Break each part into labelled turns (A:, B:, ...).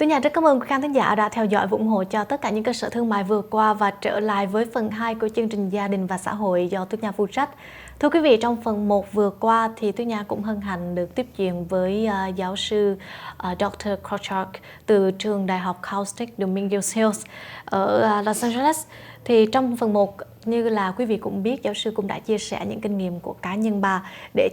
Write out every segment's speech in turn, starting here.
A: Tôi Nhà rất cảm ơn quý khán thính giả đã theo dõi và ủng hộ cho tất cả những cơ sở thương mại vừa qua và trở lại với phần 2 của chương trình Gia đình và xã hội do Tôi Nhà phụ trách. Thưa quý vị, trong phần 1 vừa qua thì Tôi Nhà cũng hân hạnh được tiếp chuyện với giáo sư Dr. Krochak từ trường đại học Caustic Dominguez ở Los Angeles. Thì trong phần 1, như là quý vị cũng biết, giáo sư cũng đã chia sẻ những kinh nghiệm của cá nhân bà để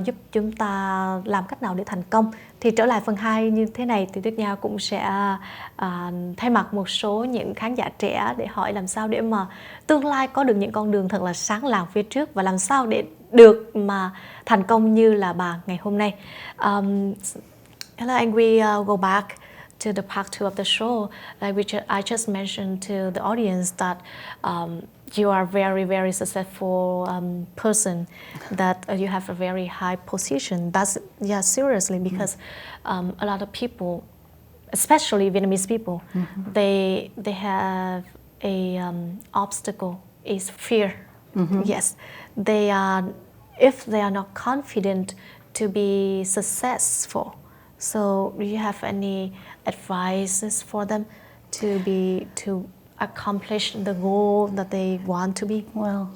A: giúp chúng ta làm cách nào để thành công. Thì trở lại phần 2 như thế này thì Tuyết Nha cũng sẽ thay mặt một số những khán giả trẻ để hỏi làm sao để mà tương lai có được những con đường thật là sáng lạng phía trước và làm sao để được mà thành công như là bà ngày hôm nay. Hello, and we go back to the part 2 of the show, like I just mentioned to the audience that you are very, very successful person, that you have a very high position. That's, yeah, seriously, because a lot of people, especially Vietnamese people, they have a obstacle, is fear. Yes, they are, if they are not confident to be successful. So do you have any advices for them to accomplish the goal that they want to be?
B: Well,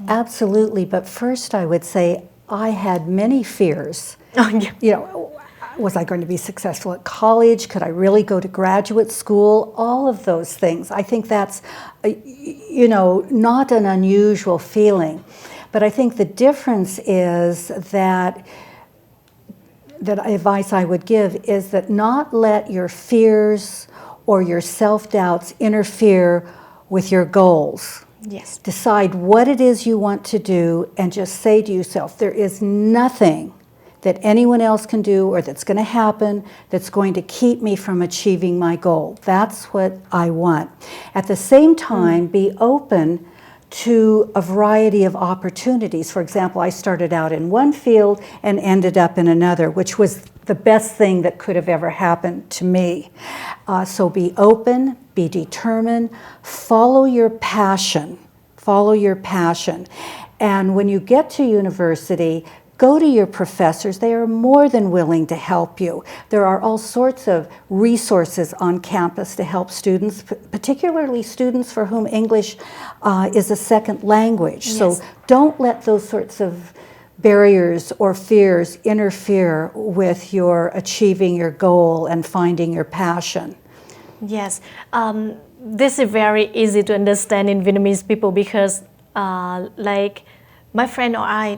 B: absolutely. But first I would say I had many fears.
A: Oh, yeah.
B: You know, was I going to be successful at college? Could I really go to graduate school? All of those things. I think that's, you know, not an unusual feeling. But I think the difference is that advice I would give is that not let your fears or your self-doubts interfere with your goals.
A: Yes.
B: Decide what it is you want to do and just say to yourself, there is nothing that anyone else can do or that's going to happen that's going to keep me from achieving my goal. That's what I want. At the same time, be open to a variety of opportunities. For example, I started out in one field and ended up in another, which was the best thing that could have ever happened to me. So be open, be determined, follow your passion. Follow your passion. And when you get to university, go to your professors. They are more than willing to help you. There are all sorts of resources on campus to help students, particularly students for whom English is a second language.
A: Yes.
B: So don't let those sorts of barriers or fears interfere with your achieving your goal and finding your passion.
A: Yes. This is very easy to understand in Vietnamese people because like my friend or I,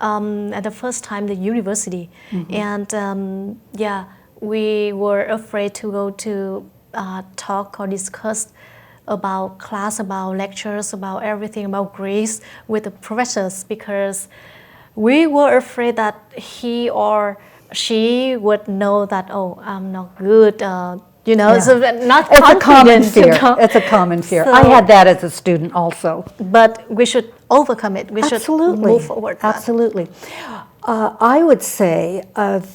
A: at the first time the university, and yeah, we were afraid to go to talk or discuss about class, about lectures, about everything, about grades with the professors because we were afraid that he or she would know that, oh, I'm not good, you know,
B: Yeah.
A: so not
B: It's a common
A: confident to
B: fear.
A: talk.
B: It's a common fear.
A: So-
B: I had that as a student also.
A: But we should overcome it. We should move forward.
B: Absolutely. I would say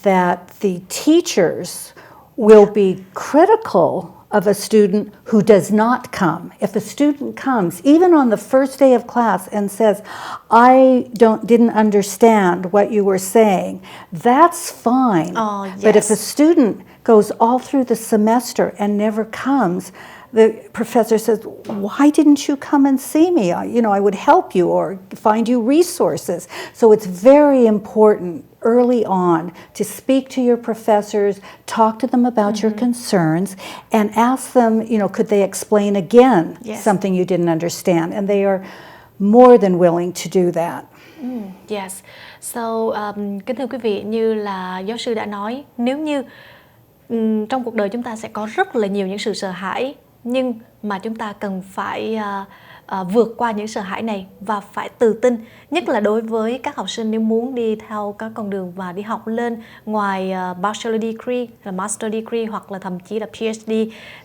B: that the teachers will be critical of a student who does not come. If a student comes, even on the first day of class, and says, I didn't understand what you were saying, that's fine.
A: Oh, yes.
B: But if a student goes all through the semester and never comes, the professor says, why didn't you come and see me? You know, I would help you or find you resources. So it's very important early on to speak to your professors, talk to them about your concerns, and ask them, you know, could they explain again something you didn't understand? And they are more than willing to do that.
A: Yes. So, kính thưa quý vị, như là giáo sư đã nói, nếu như trong cuộc đời chúng ta sẽ có rất là nhiều những sự sợ hãi, nhưng mà chúng ta cần phải vượt qua những sợ hãi này và phải tự tin, nhất là đối với các học sinh nếu muốn đi theo các con đường và đi học lên ngoài bachelor degree, là master degree hoặc là thậm chí là PhD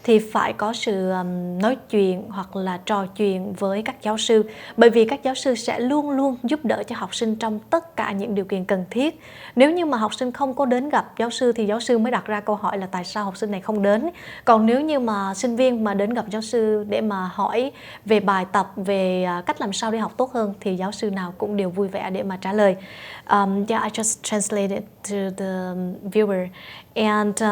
A: thì phải có sự nói chuyện hoặc là trò chuyện với các giáo sư, bởi vì các giáo sư sẽ luôn luôn giúp đỡ cho học sinh trong tất cả những điều kiện cần thiết. Nếu như mà học sinh không có đến gặp giáo sư thì giáo sư mới đặt ra câu hỏi là tại sao học sinh này không đến. Còn nếu như mà sinh viên mà đến gặp giáo sư để mà hỏi về bài tập, về cách làm sao để học tốt hơn thì giáo sư nào cũng đều vui vẻ để mà trả lời. Yeah, I just translated to the viewer, and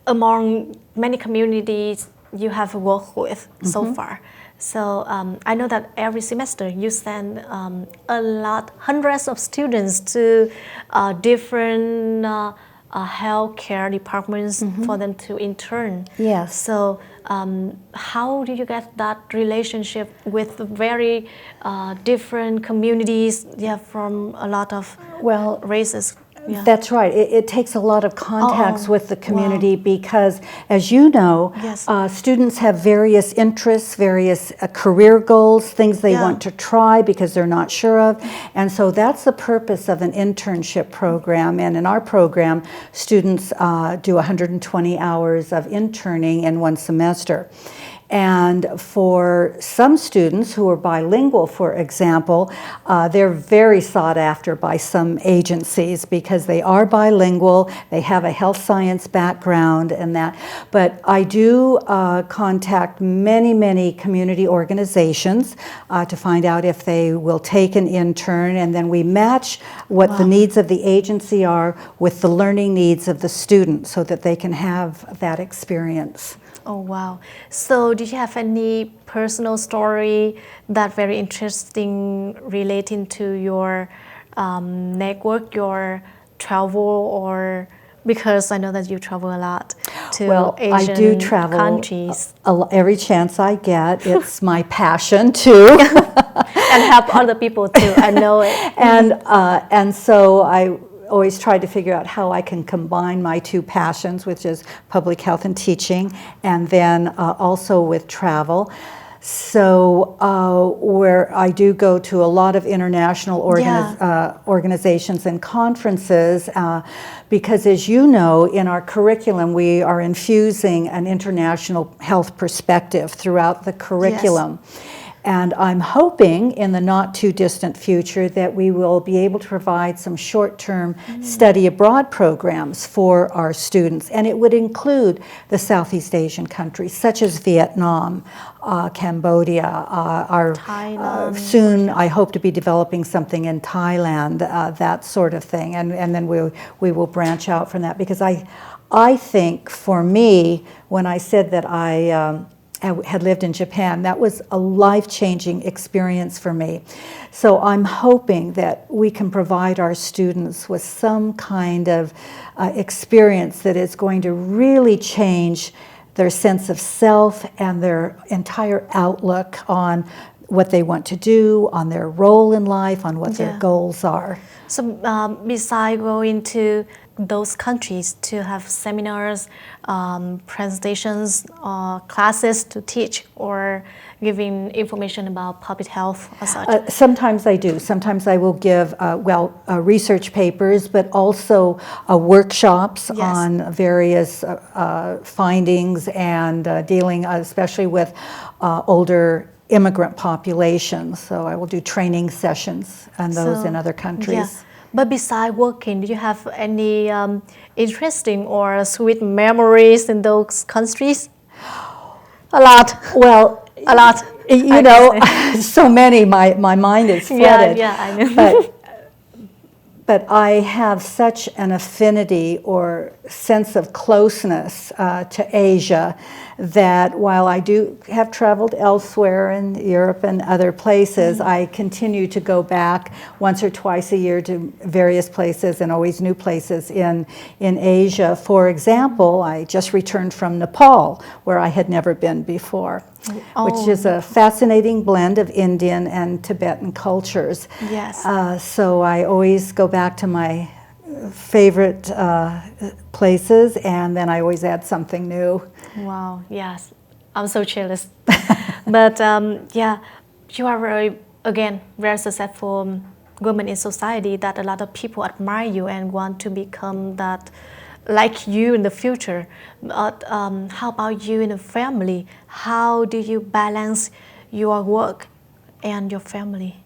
A: among many communities you have worked with so far. So I know that every semester you send hundreds of students to different healthcare departments for them to intern.
B: Yes.
A: So how do you get that relationship with very different communities? Yeah, from a lot of races. Yeah.
B: That's right. It takes a lot of contacts with the community because, as you know, students have various interests, various career goals, things they want to try because they're not sure of. And so that's the purpose of an internship program. And in our program, students do 120 hours of interning in one semester. And for some students who are bilingual, for example, they're very sought after by some agencies because they are bilingual, they have a health science background and that. But I do contact many community organizations to find out if they will take an intern, and then we match what the needs of the agency are with the learning needs of the student so that they can have that experience.
A: Oh, wow. So did you have any personal story that very interesting relating to your network, your travel, or because I know that you travel a lot to Asian
B: I do travel
A: countries.
B: Every chance I get. It's my passion too.
A: And help other people too, I know it.
B: And so I always try to figure out how I can combine my two passions, which is public health and teaching, and then also with travel. So where I do go to a lot of international organizations and conferences, because as you know, in our curriculum, we are infusing an international health perspective throughout the curriculum. And I'm hoping in the not too distant future that we will be able to provide some short-term study abroad programs for our students. And it would include the Southeast Asian countries, such as Vietnam, Cambodia,
A: Thailand.
B: Soon I hope to be developing something in Thailand, that sort of thing. And then we will branch out from that, because I think for me, when I said that I had lived in Japan, that was a life-changing experience for me. So I'm hoping that we can provide our students with some kind of experience that is going to really change their sense of self and their entire outlook on what they want to do, on their role in life, on what their goals are.
A: So besides going to those countries to have seminars, presentations, classes to teach, or giving information about public health or such?
B: Sometimes I do. Sometimes I will give, research papers, but also workshops on various findings and dealing especially with older immigrant populations. So I will do training sessions and those in other countries.
A: Yeah. But besides working, do you have any interesting or sweet memories in those countries? A lot.
B: Well,
A: a lot.
B: You know, so many. My mind is flooded.
A: Yeah, I know.
B: But I have such an affinity or sense of closeness to Asia that while I do have traveled elsewhere in Europe and other places, I continue to go back once or twice a year to various places, and always new places in Asia. For example, I just returned from Nepal, where I had never been before, which is a fascinating blend of Indian and Tibetan cultures.
A: Yes.
B: So I always go back to my favorite places, and then I always add something new.
A: Wow, yes. I'm so jealous. But yeah, you are very successful woman in society that a lot of people admire you and want to become that like you in the future. But how about you in the family? How do you balance your work and your family?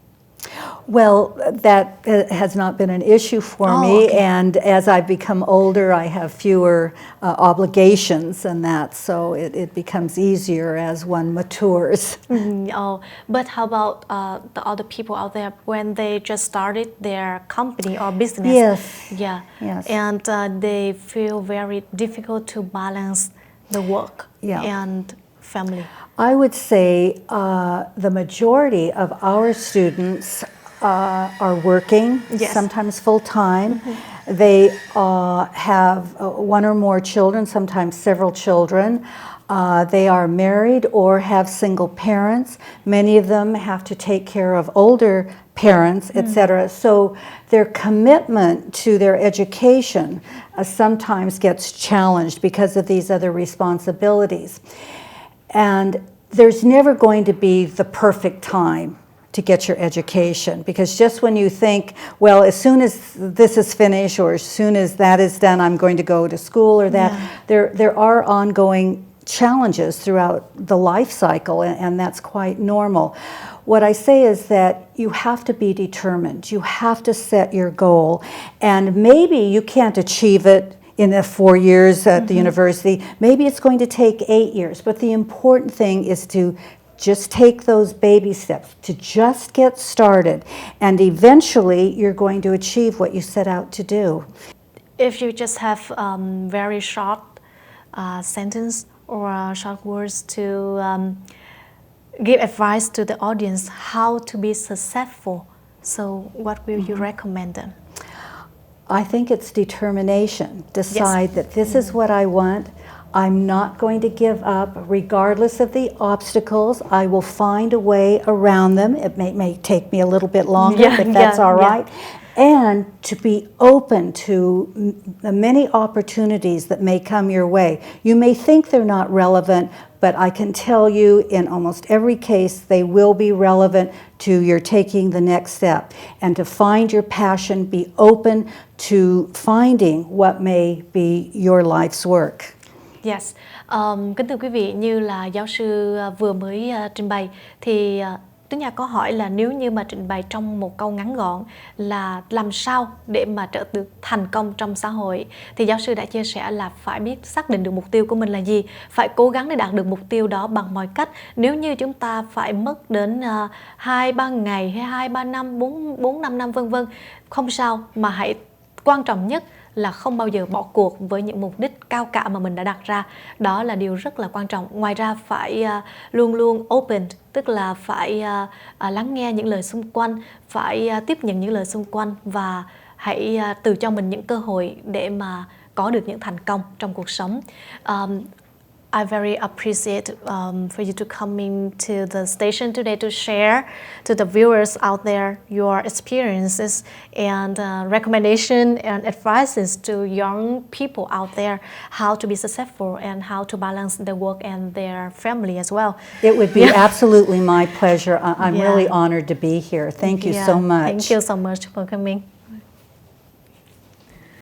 B: Well, that has not been an issue for me,
A: okay.
B: and as I've become older, I have fewer obligations and that, so it becomes easier as one matures.
A: But how about the other people out there when they just started their company or business?
B: Yes.
A: Yeah.
B: Yes.
A: And they feel very difficult to balance the work and family.
B: I would say the majority of our students are working, sometimes full-time. They have one or more children, sometimes several children. They are married or have single parents. Many of them have to take care of older parents, etc. So their commitment to their education sometimes gets challenged because of these other responsibilities. And there's never going to be the perfect time to get your education, because just when you think, well, as soon as this is finished or as soon as that is done, I'm going to go to school or that, there are ongoing challenges throughout the life cycle, and that's quite normal. What I say is that you have to be determined. You have to set your goal, and maybe you can't achieve it in the 4 years at the university. Maybe it's going to take 8 years, but the important thing is to just take those baby steps, to just get started, and eventually you're going to achieve what you set out to do.
A: If you just have very short sentence or short words to give advice to the audience how to be successful, so what will you recommend them?
B: I think it's determination. Decide that this is what I want. I'm not going to give up regardless of the obstacles. I will find a way around them. It may take me a little bit longer, but that's all right. And to be open to the many opportunities that may come your way. You may think they're not relevant, but I can tell you in almost every case they will be relevant to your taking the next step. And to find your passion, be open to finding what may be your life's work.
A: Yes. Kính thưa quý vị, như là giáo sư vừa mới trình bày thì Tuấn Nhạc có hỏi là nếu như mà trình bày trong một câu ngắn gọn là làm sao để mà trở được thành công trong xã hội, thì giáo sư đã chia sẻ là phải biết xác định được mục tiêu của mình là gì, phải cố gắng để đạt được mục tiêu đó bằng mọi cách. Nếu như chúng ta phải mất đến 2-3 ngày hay 2-3 năm, 4-5 năm vân vân, không sao, mà hãy quan trọng nhất là không bao giờ bỏ cuộc với những mục đích cao cả mà mình đã đặt ra. Đó là điều rất là quan trọng. Ngoài ra phải luôn luôn open, tức là phải lắng nghe những lời xung quanh, phải tiếp nhận những lời xung quanh và hãy tự cho mình những cơ hội để mà có được những thành công trong cuộc sống. I very appreciate for you to coming to the station today to share to the viewers out there your experiences and recommendation and advices to young people out there how to be successful and how to balance their work and their family as well.
B: It would be absolutely my pleasure. I'm really honored to be here. Thank you so much.
A: Thank you so much for coming.